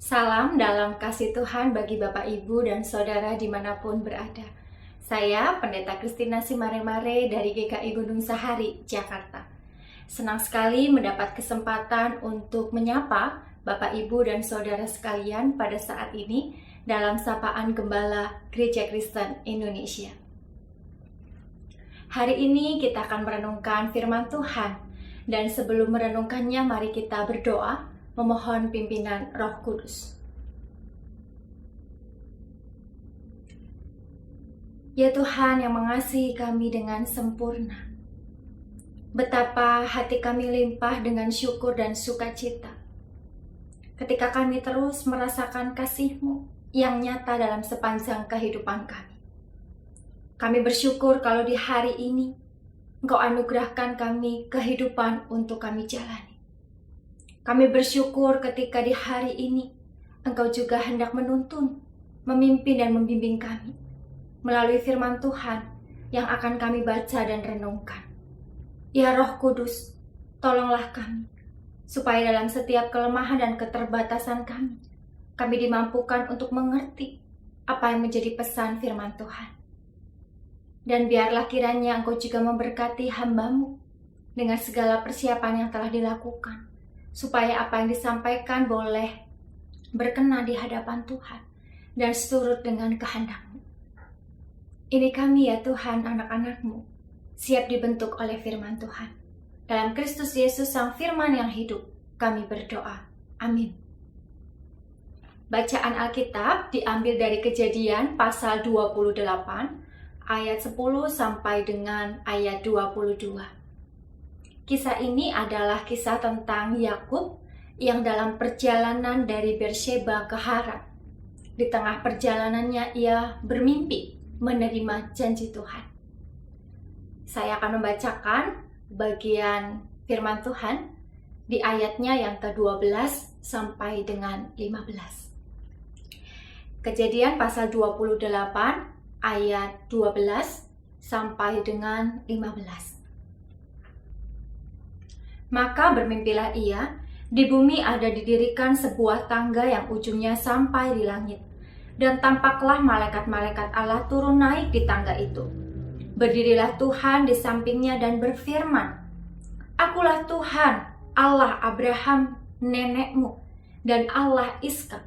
Salam dalam kasih Tuhan bagi Bapak, Ibu, dan Saudara dimanapun berada. Saya Pendeta Kristina Simaremare dari GKI Gunung Sahari, Jakarta. Senang sekali mendapat kesempatan untuk menyapa Bapak, Ibu, dan Saudara sekalian pada saat ini dalam sapaan Gembala Gereja Kristen Indonesia. Hari ini kita akan merenungkan firman Tuhan, dan sebelum merenungkannya mari kita berdoa memohon pimpinan Roh Kudus. Ya Tuhan yang mengasihi kami dengan sempurna, betapa hati kami limpah dengan syukur dan sukacita ketika kami terus merasakan kasih-Mu yang nyata dalam sepanjang kehidupan kami. Kami bersyukur kalau di hari ini Engkau anugerahkan kami kehidupan untuk kami jalani. Kami bersyukur ketika di hari ini Engkau juga hendak menuntun, memimpin dan membimbing kami melalui firman Tuhan yang akan kami baca dan renungkan. Ya Roh Kudus, tolonglah kami supaya dalam setiap kelemahan dan keterbatasan kami dimampukan untuk mengerti apa yang menjadi pesan firman Tuhan. Dan biarlah kiranya Engkau juga memberkati hamba-Mu dengan segala persiapan yang telah dilakukan, supaya apa yang disampaikan boleh berkenan di hadapan Tuhan dan seturut dengan kehendak-Mu. Ini kami ya Tuhan, anak-anak-Mu, siap dibentuk oleh firman Tuhan. Dalam Kristus Yesus Sang Firman yang hidup, kami berdoa. Amin. Bacaan Alkitab diambil dari Kejadian pasal 28, ayat 10 sampai dengan ayat 22. Kisah ini adalah kisah tentang Yakub yang dalam perjalanan dari Beersheba ke Haran. Di tengah perjalanannya ia bermimpi menerima janji Tuhan. Saya akan membacakan bagian firman Tuhan di ayatnya yang ke-12 sampai dengan 15. Kejadian pasal 28 ayat 12 sampai dengan 15. Maka bermimpilah ia, di bumi ada didirikan sebuah tangga yang ujungnya sampai di langit. Dan tampaklah malaikat-malaikat Allah turun naik di tangga itu. Berdirilah Tuhan di sampingnya dan berfirman, Akulah Tuhan, Allah Abraham, nenekmu, dan Allah Ishak.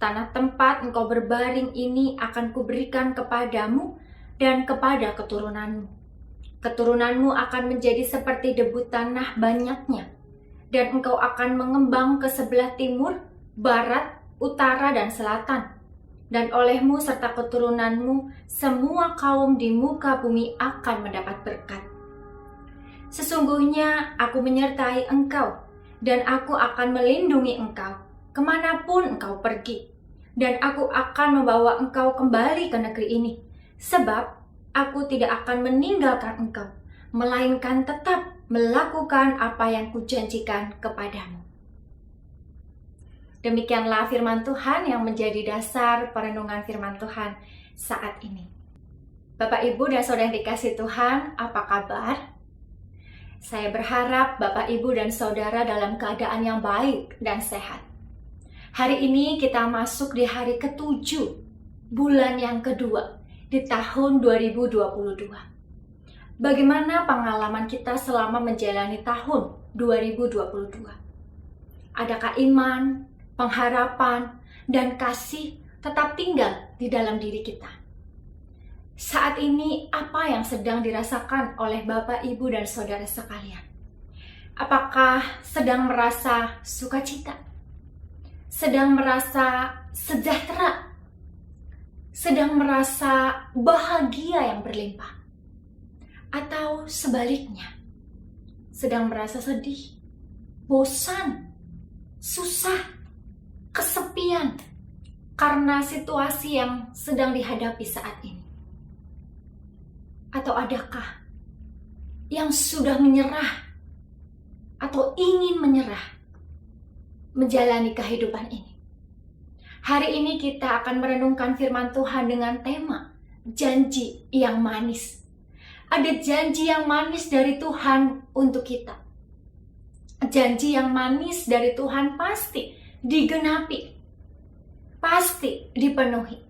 Tanah tempat engkau berbaring ini akan kuberikan kepadamu dan kepada keturunanmu. Keturunanmu akan menjadi seperti debu tanah banyaknya, dan engkau akan mengembang ke sebelah timur, barat, utara, dan selatan. Dan olehmu serta keturunanmu, semua kaum di muka bumi akan mendapat berkat. Sesungguhnya aku menyertai engkau, dan aku akan melindungi engkau kemanapun engkau pergi. Dan aku akan membawa engkau kembali ke negeri ini, sebab aku tidak akan meninggalkan engkau, melainkan tetap melakukan apa yang kujanjikan kepadamu. Demikianlah firman Tuhan yang menjadi dasar perenungan firman Tuhan saat ini. Bapak, Ibu, dan Saudara yang dikasihi Tuhan, apa kabar? Saya berharap Bapak, Ibu, dan Saudara dalam keadaan yang baik dan sehat. Hari ini kita masuk di hari ke-7, bulan yang kedua, di tahun 2022. Bagaimana pengalaman kita selama menjalani tahun 2022? Adakah iman, pengharapan, dan kasih tetap tinggal di dalam diri kita? Saat ini apa yang sedang dirasakan oleh Bapak, Ibu, dan Saudara sekalian? Apakah sedang merasa sukacita? Sedang merasa sejahtera? Sedang merasa bahagia yang berlimpah? Atau sebaliknya, sedang merasa sedih, bosan, susah, kesepian karena situasi yang sedang dihadapi saat ini? Atau adakah yang sudah menyerah atau ingin menyerah menjalani kehidupan ini? Hari ini kita akan merenungkan firman Tuhan dengan tema janji yang manis. Ada janji yang manis dari Tuhan untuk kita. Janji yang manis dari Tuhan pasti digenapi pasti dipenuhi.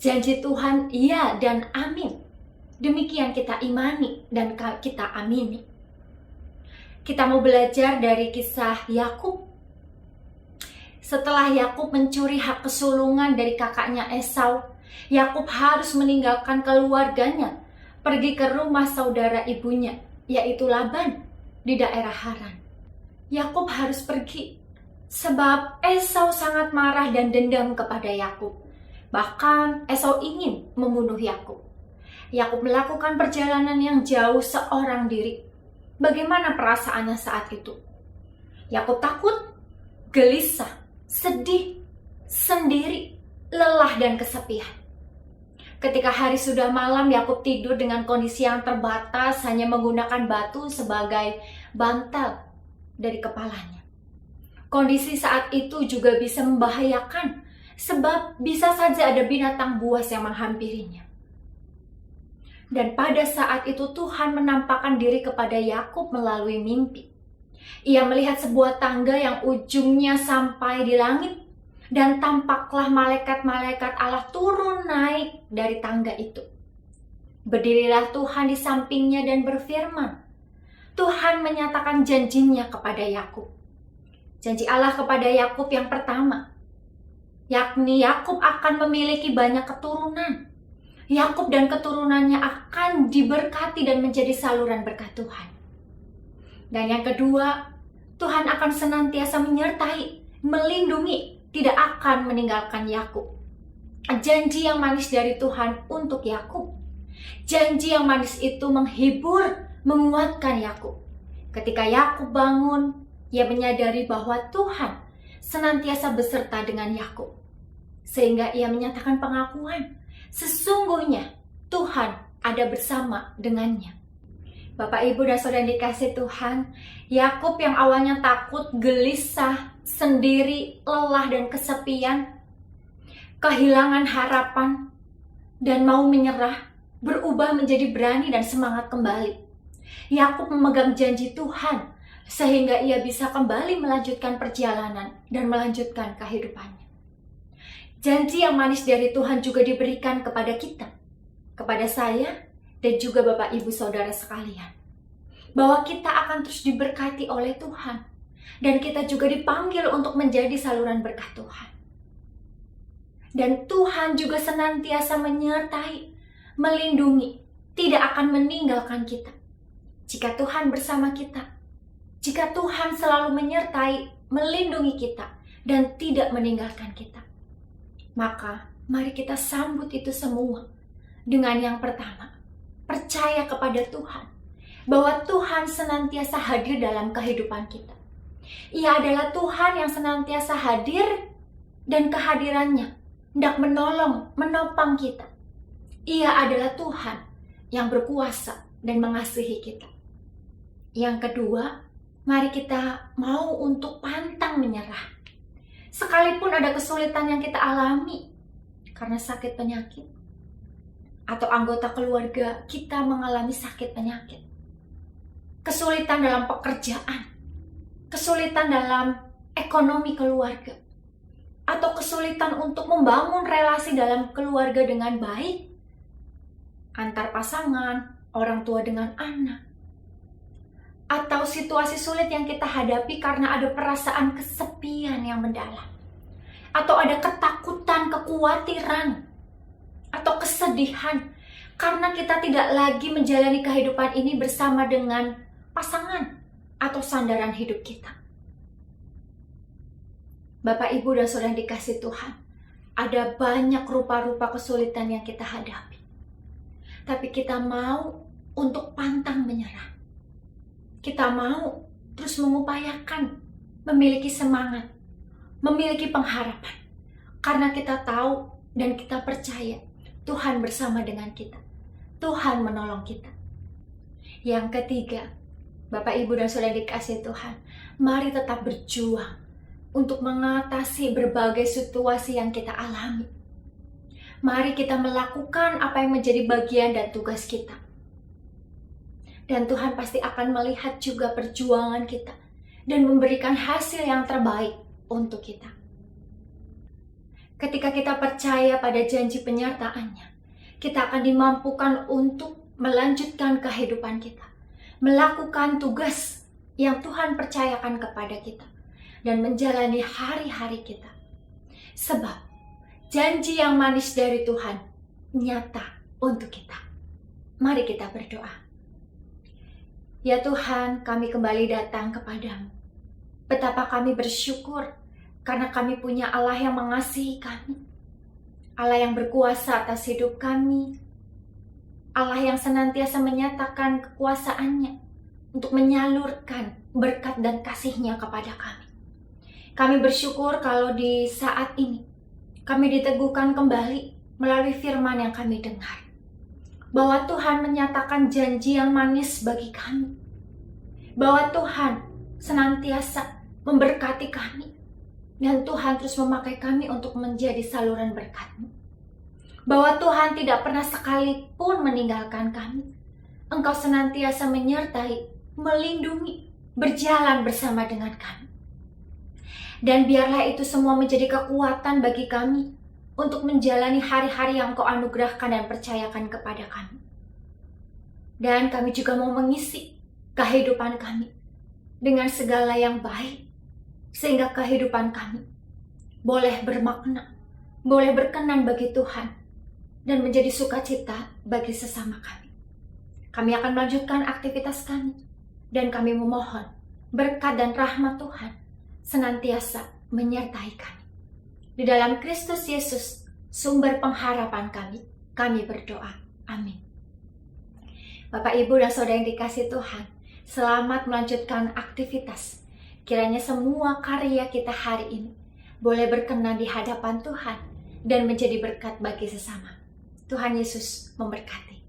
Janji Tuhan iya dan amin. Demikian kita imani dan kita amini. Kita mau belajar dari kisah Yakub. Setelah Yakub mencuri hak kesulungan dari kakaknya Esau, Yakub harus meninggalkan keluarganya, pergi ke rumah saudara ibunya, yaitu Laban, di daerah Haran. Yakub harus pergi sebab Esau sangat marah dan dendam kepada Yakub. Bahkan Esau ingin membunuh Yakub. Yakub melakukan perjalanan yang jauh seorang diri. Bagaimana perasaannya saat itu? Yakub takut, gelisah, sedih, sendiri, lelah dan kesepian. Ketika hari sudah malam, Yakub tidur dengan kondisi yang terbatas, hanya menggunakan batu sebagai bantal dari kepalanya. Kondisi saat itu juga bisa membahayakan, sebab bisa saja ada binatang buas yang menghampirinya. Dan pada saat itu Tuhan menampakkan diri kepada Yakub melalui mimpi. Ia melihat sebuah tangga yang ujungnya sampai di langit, dan tampaklah malaikat-malaikat Allah turun naik dari tangga itu. Berdirilah Tuhan di sampingnya dan berfirman. Tuhan menyatakan janjinya kepada Yakub. Janji Allah kepada Yakub yang pertama, yakni Yakub akan memiliki banyak keturunan. Yakub dan keturunannya akan diberkati dan menjadi saluran berkat Tuhan. Dan yang kedua, Tuhan akan senantiasa menyertai, melindungi, tidak akan meninggalkan Yakub. Janji yang manis dari Tuhan untuk Yakub. Janji yang manis itu menghibur, menguatkan Yakub. Ketika Yakub bangun, ia menyadari bahwa Tuhan senantiasa beserta dengan Yakub. Sehingga ia menyatakan pengakuan, sesungguhnya Tuhan ada bersama dengannya. Bapak, Ibu, dan Saudara dikasih Tuhan, Yakub yang awalnya takut, gelisah, sendiri, lelah, dan kesepian, kehilangan harapan, dan mau menyerah, berubah menjadi berani dan semangat kembali. Yakub memegang janji Tuhan, sehingga ia bisa kembali melanjutkan perjalanan dan melanjutkan kehidupannya. Janji yang manis dari Tuhan juga diberikan kepada kita, kepada saya, dan juga Bapak, Ibu, Saudara sekalian. Bahwa kita akan terus diberkati oleh Tuhan. Dan kita juga dipanggil untuk menjadi saluran berkat Tuhan. Dan Tuhan juga senantiasa menyertai, melindungi, tidak akan meninggalkan kita. Jika Tuhan bersama kita, jika Tuhan selalu menyertai, melindungi kita, dan tidak meninggalkan kita, maka mari kita sambut itu semua dengan yang pertama, percaya kepada Tuhan, bahwa Tuhan senantiasa hadir dalam kehidupan kita. Ia adalah Tuhan yang senantiasa hadir, dan kehadirannya hendak menolong, menopang kita. Ia adalah Tuhan yang berkuasa dan mengasihi kita. Yang kedua, mari kita mau untuk pantang menyerah. Sekalipun ada kesulitan yang kita alami karena sakit penyakit, atau anggota keluarga kita mengalami sakit penyakit, kesulitan dalam pekerjaan, kesulitan dalam ekonomi keluarga, atau kesulitan untuk membangun relasi dalam keluarga dengan baik, antar pasangan, orang tua dengan anak, atau situasi sulit yang kita hadapi karena ada perasaan kesepian yang mendalam, atau ada ketakutan, kekhawatiran, atau kesedihan karena kita tidak lagi menjalani kehidupan ini bersama dengan pasangan atau sandaran hidup kita. Bapak, Ibu, dan Saudara dikasih Tuhan, ada banyak rupa-rupa kesulitan yang kita hadapi. Tapi kita mau untuk pantang menyerah. Kita mau terus mengupayakan, memiliki semangat, memiliki pengharapan. Karena kita tahu dan kita percaya Tuhan bersama dengan kita. Tuhan menolong kita. Yang ketiga, Bapak, Ibu, dan Saudara dikasih Tuhan, mari tetap berjuang untuk mengatasi berbagai situasi yang kita alami. Mari kita melakukan apa yang menjadi bagian dan tugas kita. Dan Tuhan pasti akan melihat juga perjuangan kita dan memberikan hasil yang terbaik untuk kita. Ketika kita percaya pada janji penyertaan-Nya, kita akan dimampukan untuk melanjutkan kehidupan kita, melakukan tugas yang Tuhan percayakan kepada kita, dan menjalani hari-hari kita. Sebab janji yang manis dari Tuhan nyata untuk kita. Mari kita berdoa. Ya Tuhan, kami kembali datang kepadamu. Betapa kami bersyukur karena kami punya Allah yang mengasihi kami. Allah yang berkuasa atas hidup kami. Allah yang senantiasa menyatakan kekuasaan-Nya untuk menyalurkan berkat dan kasih-Nya kepada kami. Kami bersyukur kalau di saat ini kami diteguhkan kembali melalui firman yang kami dengar. Bahwa Tuhan menyatakan janji yang manis bagi kami. Bahwa Tuhan senantiasa memberkati kami. Dan Tuhan terus memakai kami untuk menjadi saluran berkat-Mu. Bahwa Tuhan tidak pernah sekalipun meninggalkan kami. Engkau senantiasa menyertai, melindungi, berjalan bersama dengan kami. Dan biarlah itu semua menjadi kekuatan bagi kami untuk menjalani hari-hari yang Kau anugerahkan dan percayakan kepada kami. Dan kami juga mau mengisi kehidupan kami dengan segala yang baik, sehingga kehidupan kami boleh bermakna, boleh berkenan bagi Tuhan, dan menjadi sukacita bagi sesama kami. Kami akan melanjutkan aktivitas kami, dan kami memohon berkat dan rahmat Tuhan senantiasa menyertai kami. Di dalam Kristus Yesus, sumber pengharapan kami berdoa. Amin. Bapak, Ibu, dan Saudara yang dikasihi Tuhan, selamat melanjutkan aktivitas. Kiranya semua karya kita hari ini boleh berkenan di hadapan Tuhan dan menjadi berkat bagi sesama. Tuhan Yesus memberkati.